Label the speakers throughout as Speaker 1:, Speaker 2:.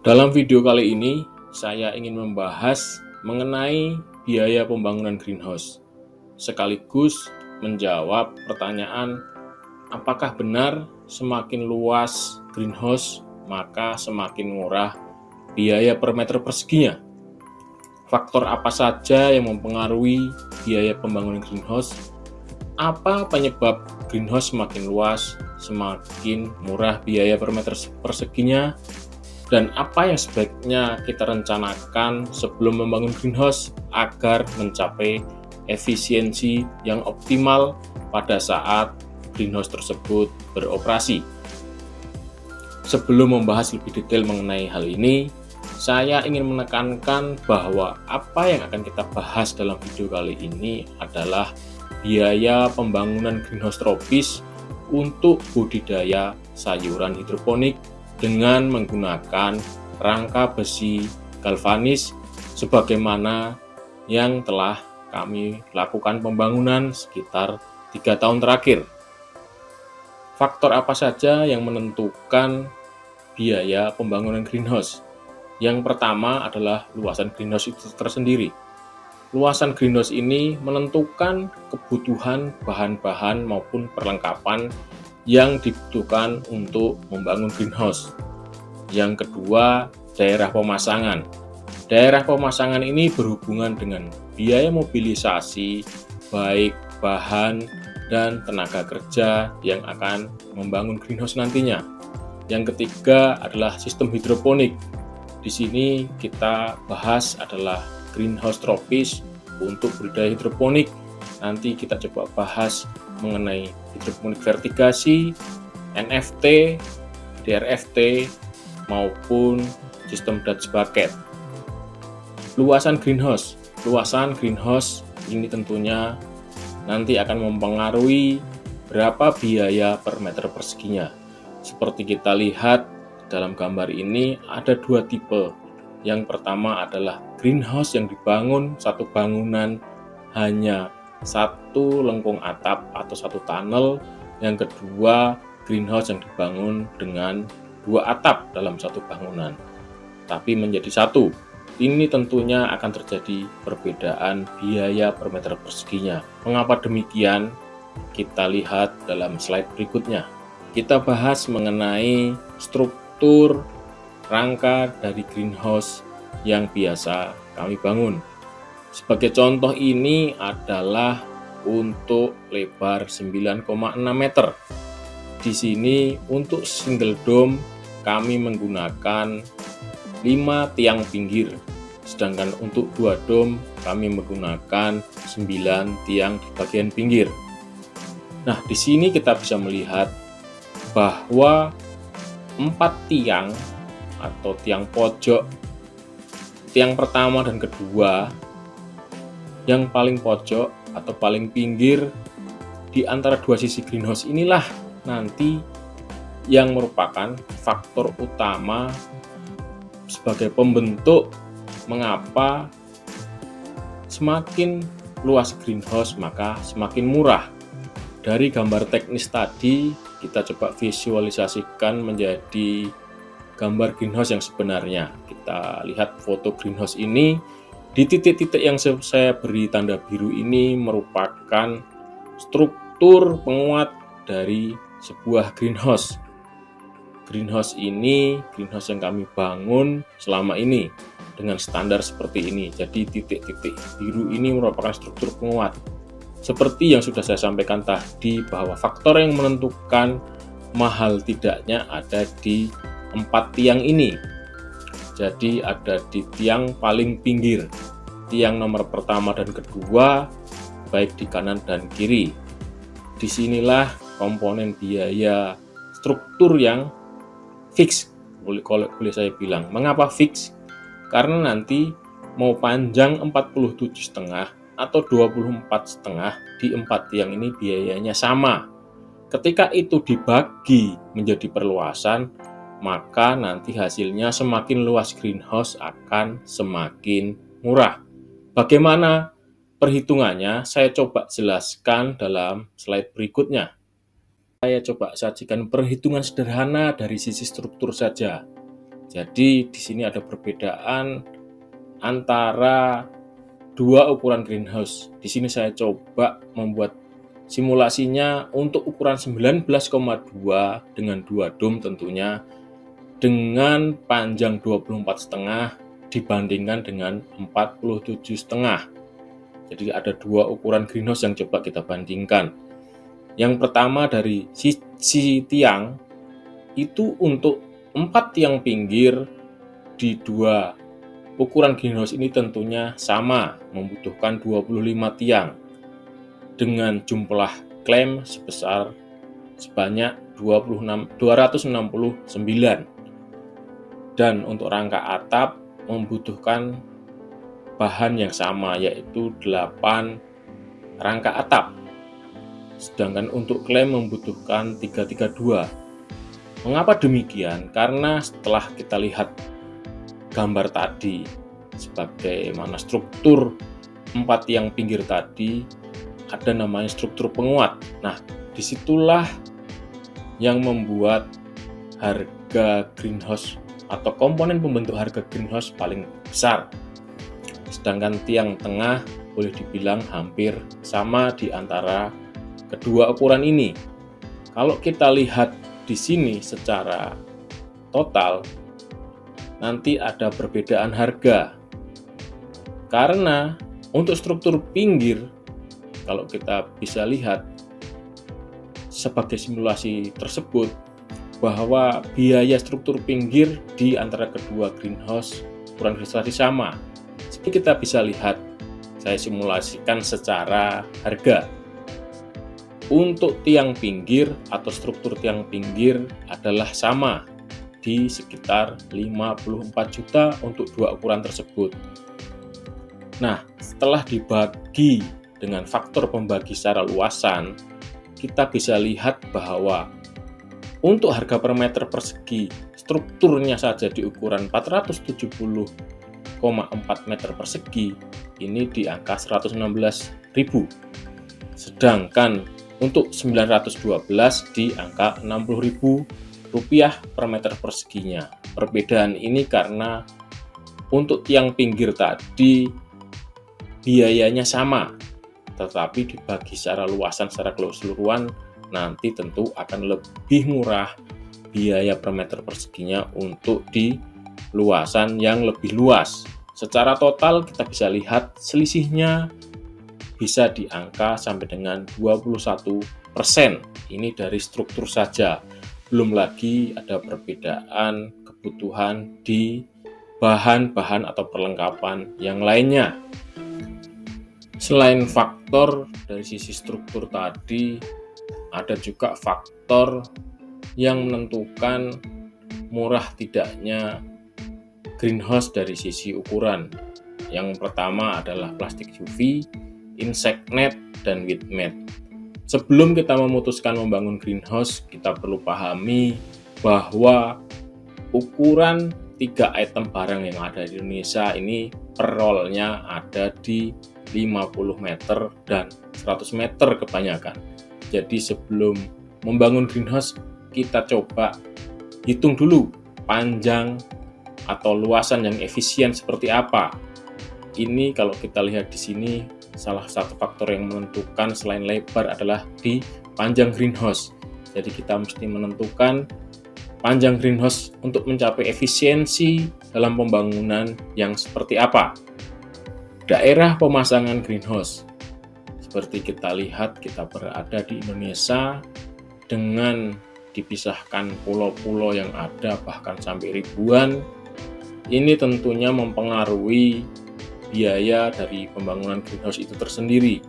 Speaker 1: Dalam video kali ini, saya ingin membahas mengenai biaya pembangunan greenhouse, sekaligus menjawab pertanyaan, apakah benar semakin luas greenhouse, maka semakin murah biaya per meter perseginya? Faktor apa saja yang mempengaruhi biaya pembangunan greenhouse? Apa penyebab greenhouse semakin luas, semakin murah biaya per meter perseginya? Dan apa yang sebaiknya kita rencanakan sebelum membangun greenhouse agar mencapai efisiensi yang optimal pada saat greenhouse tersebut beroperasi. Sebelum membahas lebih detail mengenai hal ini, saya ingin menekankan bahwa apa yang akan kita bahas dalam video kali ini adalah biaya pembangunan greenhouse tropis untuk budidaya sayuran hidroponik dengan menggunakan rangka besi galvanis sebagaimana yang telah kami lakukan pembangunan sekitar 3 tahun terakhir. Faktor apa saja yang menentukan biaya pembangunan greenhouse? Yang pertama adalah luasan greenhouse itu tersendiri. Luasan greenhouse ini menentukan kebutuhan bahan-bahan maupun perlengkapan yang dibutuhkan untuk membangun greenhouse. Yang kedua, daerah pemasangan. Daerah pemasangan ini berhubungan dengan biaya mobilisasi, baik bahan dan tenaga kerja yang akan membangun greenhouse nantinya. Yang ketiga adalah sistem hidroponik. Di sini kita bahas adalah greenhouse tropis untuk budidaya hidroponik. Nanti kita coba bahas mengenai hidroponik vertigasi, NFT, DRFT, maupun sistem Dutch bucket. Luasan greenhouse ini tentunya nanti akan mempengaruhi berapa biaya per meter perseginya. Seperti kita lihat dalam gambar ini ada dua tipe. Yang pertama adalah greenhouse yang dibangun satu bangunan hanya satu lengkung atap atau satu tunnel. Yang kedua, greenhouse yang dibangun dengan dua atap dalam satu bangunan tapi menjadi satu. Ini tentunya akan terjadi perbedaan biaya per meter perseginya. Mengapa demikian? Kita lihat dalam slide berikutnya. Kita bahas mengenai struktur rangka dari greenhouse yang biasa kami bangun. Sebagai contoh, ini adalah untuk lebar 9,6 meter. Di sini untuk single dome kami menggunakan 5 tiang pinggir, sedangkan untuk 2 dome kami menggunakan 9 tiang di bagian pinggir. Nah, di sini kita bisa melihat bahwa 4 tiang atau tiang pojok, tiang pertama dan kedua, yang paling pojok atau paling pinggir di antara dua sisi greenhouse inilah nanti yang merupakan faktor utama sebagai pembentuk mengapa semakin luas greenhouse maka semakin murah. Dari gambar teknis tadi kita coba visualisasikan menjadi gambar greenhouse yang sebenarnya. Kita lihat foto greenhouse ini. Di titik-titik yang saya beri tanda biru ini merupakan struktur penguat dari sebuah greenhouse. Greenhouse ini, greenhouse yang kami bangun selama ini dengan standar seperti ini. Jadi titik-titik biru ini merupakan struktur penguat. Seperti yang sudah saya sampaikan tadi bahwa faktor yang menentukan mahal tidaknya ada di 4 tiang ini. Jadi ada di tiang paling pinggir, tiang nomor pertama dan kedua, baik di kanan dan kiri. Disinilah komponen biaya struktur yang fix, boleh saya bilang. Mengapa fix? Karena nanti mau panjang 47,5 atau 24,5 di 4 tiang ini biayanya sama. Ketika itu dibagi menjadi perluasan, maka nanti hasilnya semakin luas greenhouse akan semakin murah. Bagaimana perhitungannya? Saya coba jelaskan dalam slide berikutnya. Saya coba sajikan perhitungan sederhana dari sisi struktur saja. Jadi di sini ada perbedaan antara dua ukuran greenhouse. Di sini saya coba membuat simulasinya untuk ukuran 19,2 dengan 2 dom tentunya, dengan panjang 24,5 dibandingkan dengan 47,5. Jadi ada dua ukuran greenhouse yang coba kita bandingkan. Yang pertama dari sisi tiang, itu untuk 4 tiang pinggir di dua ukuran greenhouse ini tentunya sama, membutuhkan 25 tiang dengan jumlah klem sebanyak 269. Dan untuk rangka atap membutuhkan bahan yang sama, yaitu 8 rangka atap. Sedangkan untuk klem membutuhkan 332. Mengapa demikian? Karena setelah kita lihat gambar tadi, sebagaimana struktur 4 tiang pinggir tadi, ada namanya struktur penguat. Nah, disitulah yang membuat harga greenhouse atau komponen pembentuk harga greenhouse paling besar. Sedangkan tiang tengah boleh dibilang hampir sama di antara kedua ukuran ini. Kalau kita lihat di sini secara total, nanti ada perbedaan harga. Karena untuk struktur pinggir, kalau kita bisa lihat sebagai simulasi tersebut, bahwa biaya struktur pinggir di antara kedua greenhouse ukuran greenhouse sama. Jadi kita bisa lihat, saya simulasikan secara harga. Untuk tiang pinggir atau struktur tiang pinggir adalah sama di sekitar 54 juta untuk dua ukuran tersebut. Nah, setelah dibagi dengan faktor pembagi secara luasan, kita bisa lihat bahwa untuk harga per meter persegi strukturnya saja di ukuran 470,4 meter persegi ini di angka 116.000. Sedangkan untuk 912 di angka 60.000 rupiah per meter perseginya. Perbedaan ini karena untuk tiang pinggir tadi biayanya sama, tetapi dibagi secara luasan, secara keseluruhan, nanti tentu akan lebih murah biaya per meter perseginya untuk di luasan yang lebih luas. Secara total kita bisa lihat selisihnya bisa di angka sampai dengan 21%. Ini dari struktur saja. Belum lagi ada perbedaan kebutuhan di bahan-bahan atau perlengkapan yang lainnya. Selain faktor dari sisi struktur tadi, ada juga faktor yang menentukan murah tidaknya greenhouse dari sisi ukuran. Yang pertama adalah plastik UV, insect net, dan weed mat. Sebelum kita memutuskan membangun greenhouse, kita perlu pahami bahwa ukuran 3 item barang yang ada di Indonesia ini per rollnya ada di 50 meter dan 100 meter kebanyakan. Jadi sebelum membangun greenhouse, kita coba hitung dulu panjang atau luasan yang efisien seperti apa. Ini kalau kita lihat di sini, salah satu faktor yang menentukan selain lebar adalah di panjang greenhouse. Jadi kita mesti menentukan panjang greenhouse untuk mencapai efisiensi dalam pembangunan yang seperti apa. Daerah pemasangan greenhouse. Seperti kita lihat, kita berada di Indonesia dengan dipisahkan pulau-pulau yang ada bahkan sampai ribuan. Ini tentunya mempengaruhi biaya dari pembangunan greenhouse itu tersendiri.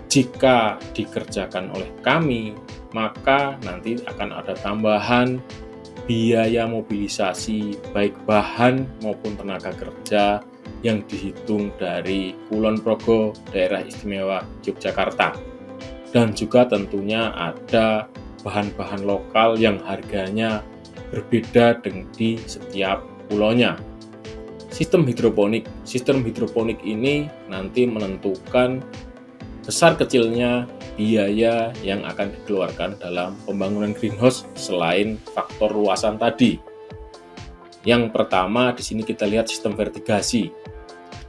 Speaker 1: Jika dikerjakan oleh kami, maka nanti akan ada tambahan biaya mobilisasi baik bahan maupun tenaga kerja yang dihitung dari Kulon Progo, Daerah Istimewa Yogyakarta. Dan juga tentunya ada bahan-bahan lokal yang harganya berbeda di setiap pulaunya. Sistem hidroponik ini nanti menentukan besar kecilnya biaya yang akan dikeluarkan dalam pembangunan greenhouse selain faktor luasan tadi. Yang pertama di sini kita lihat sistem vertigasi.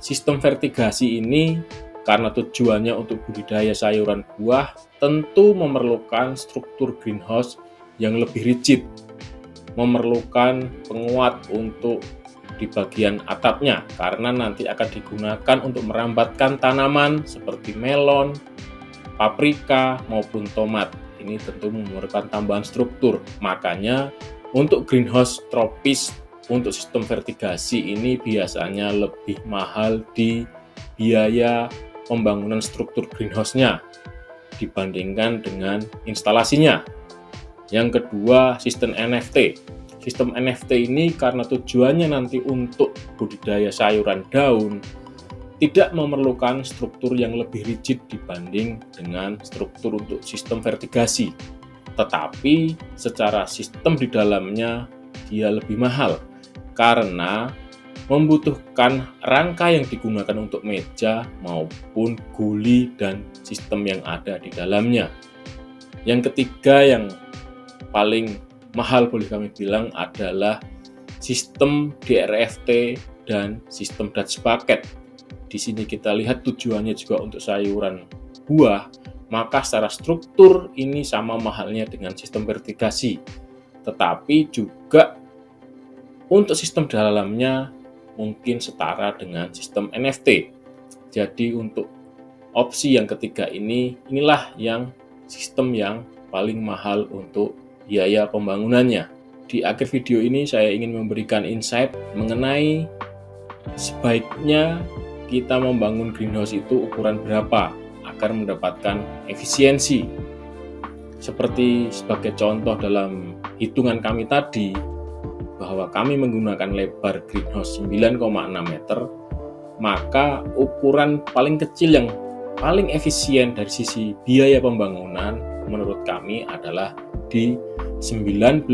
Speaker 1: Sistem vertigasi ini karena tujuannya untuk budidaya sayuran buah tentu memerlukan struktur greenhouse yang lebih rigid, memerlukan penguat untuk di bagian atapnya karena nanti akan digunakan untuk merambatkan tanaman seperti melon, paprika maupun tomat. Ini tentu memerlukan tambahan struktur. Makanya untuk greenhouse tropis untuk sistem vertigasi ini biasanya lebih mahal di biaya pembangunan struktur greenhouse-nya dibandingkan dengan instalasinya. Yang kedua, sistem NFT. Sistem NFT ini karena tujuannya nanti untuk budidaya sayuran daun, tidak memerlukan struktur yang lebih rigid dibanding dengan struktur untuk sistem vertigasi. Tetapi secara sistem di dalamnya dia lebih mahal karena membutuhkan rangka yang digunakan untuk meja maupun guli dan sistem yang ada di dalamnya. Yang ketiga yang paling mahal boleh kami bilang adalah sistem DRFT dan sistem Dutch bucket. Di sini kita lihat tujuannya juga untuk sayuran buah, maka secara struktur ini sama mahalnya dengan sistem vertigasi. Tetapi juga untuk sistem dalamnya mungkin setara dengan sistem NFT. Jadi untuk opsi yang ketiga inilah yang sistem yang paling mahal untuk biaya pembangunannya. Di akhir video ini saya ingin memberikan insight mengenai sebaiknya kita membangun greenhouse itu ukuran berapa agar mendapatkan efisiensi. Seperti sebagai contoh dalam hitungan kami tadi, bahwa kami menggunakan lebar greenhouse 9,6 meter, maka ukuran paling kecil yang paling efisien dari sisi biaya pembangunan menurut kami adalah di 19,2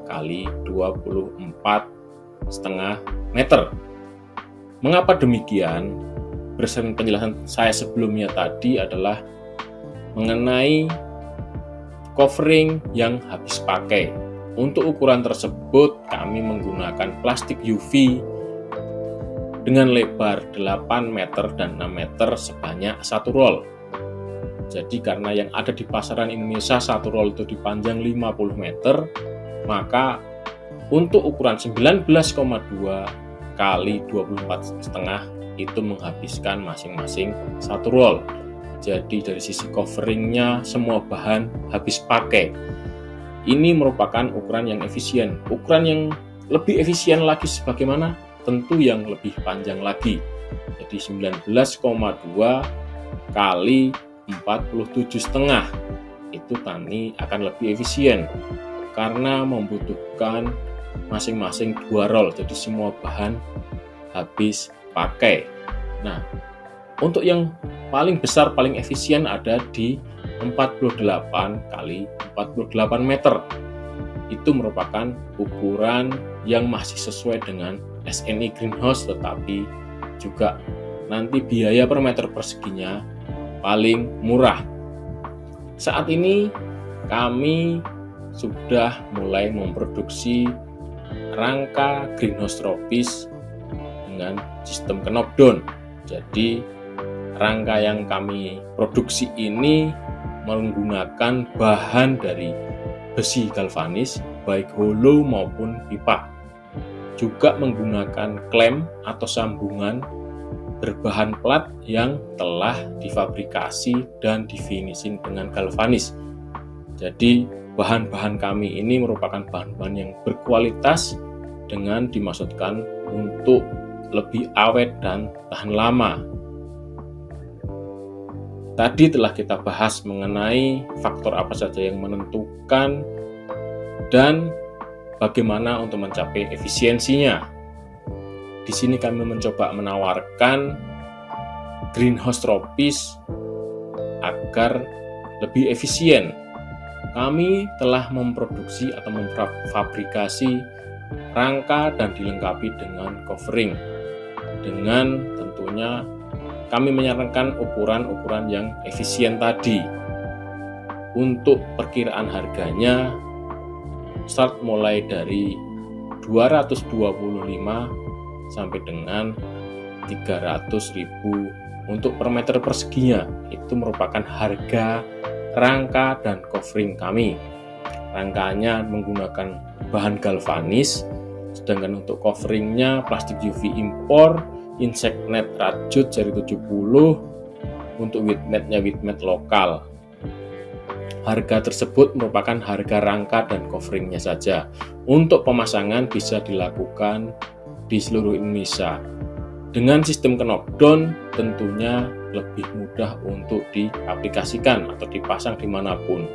Speaker 1: kali 24,5 meter. Mengapa demikian? Berdasarkan penjelasan saya sebelumnya tadi adalah mengenai covering yang habis pakai. Untuk ukuran tersebut kami menggunakan plastik UV dengan lebar 8 meter dan 6 meter sebanyak 1 roll. Jadi karena yang ada di pasaran Indonesia 1 roll itu dipanjang 50 meter, maka untuk ukuran 19,2 kali 24,5 itu menghabiskan masing-masing 1 roll. Jadi dari sisi coveringnya semua bahan habis pakai. Ini merupakan ukuran yang efisien. Ukuran yang lebih efisien lagi sebagaimana? Tentu yang lebih panjang lagi. Jadi 19,2 kali 47,5 itu tani akan lebih efisien karena membutuhkan masing-masing 2 roll, jadi semua bahan habis pakai. Nah, untuk yang paling besar, paling efisien ada di 48 kali 48 meter. Itu merupakan ukuran yang masih sesuai dengan SNI Greenhouse, tetapi juga nanti biaya per meter perseginya paling murah. Saat ini kami sudah mulai memproduksi rangka greenhouse tropis dengan sistem knockdown. Jadi rangka yang kami produksi ini menggunakan bahan dari besi galvanis baik hollow maupun pipa. Juga menggunakan klem atau sambungan berbahan plat yang telah difabrikasi dan difinishing dengan galvanis. Jadi bahan-bahan kami ini merupakan bahan-bahan yang berkualitas dengan dimaksudkan untuk lebih awet dan tahan lama. Tadi telah kita bahas mengenai faktor apa saja yang menentukan dan bagaimana untuk mencapai efisiensinya. Di sini kami mencoba menawarkan greenhouse tropis agar lebih efisien. Kami telah memproduksi atau memfabrikasi rangka dan dilengkapi dengan covering. Dengan tentunya kami menyarankan ukuran-ukuran yang efisien tadi. Untuk perkiraan harganya start mulai dari 225 sampai dengan 300.000 untuk per meter perseginya. Itu merupakan harga rangka dan covering kami. Rangkanya menggunakan bahan galvanis, sedangkan untuk coveringnya plastik UV impor, insect net rajut seri 70, untuk widmetnya widmet lokal. Harga tersebut merupakan harga rangka dan coveringnya saja. Untuk pemasangan bisa dilakukan di seluruh Indonesia. Dengan sistem knockdown tentunya lebih mudah untuk diaplikasikan atau dipasang dimanapun.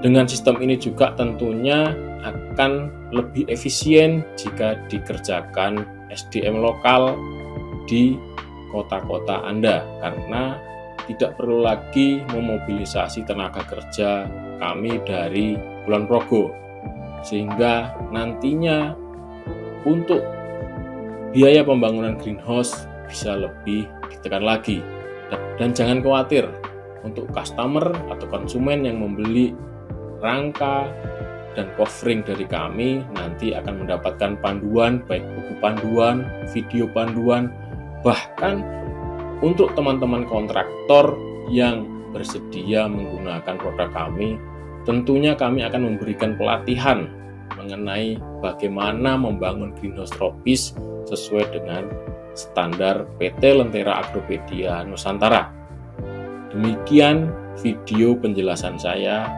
Speaker 1: Dengan sistem ini juga tentunya akan lebih efisien jika dikerjakan SDM lokal di kota-kota Anda, karena tidak perlu lagi memobilisasi tenaga kerja kami dari Kulon Progo, sehingga nantinya untuk biaya pembangunan greenhouse bisa lebih ditekan lagi. Dan jangan khawatir, untuk customer atau konsumen yang membeli rangka dan covering dari kami nanti akan mendapatkan panduan, baik buku panduan, video panduan, bahkan untuk teman-teman kontraktor yang bersedia menggunakan produk kami, tentunya kami akan memberikan pelatihan mengenai bagaimana membangun greenhouse tropis sesuai dengan standar PT Lentera Agropedia Nusantara. Demikian video penjelasan saya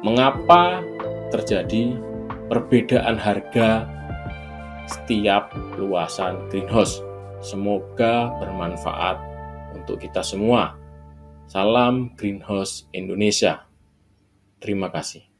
Speaker 1: mengapa terjadi perbedaan harga setiap luasan greenhouse. Semoga bermanfaat untuk kita semua. Salam Greenhouse Indonesia. Terima kasih.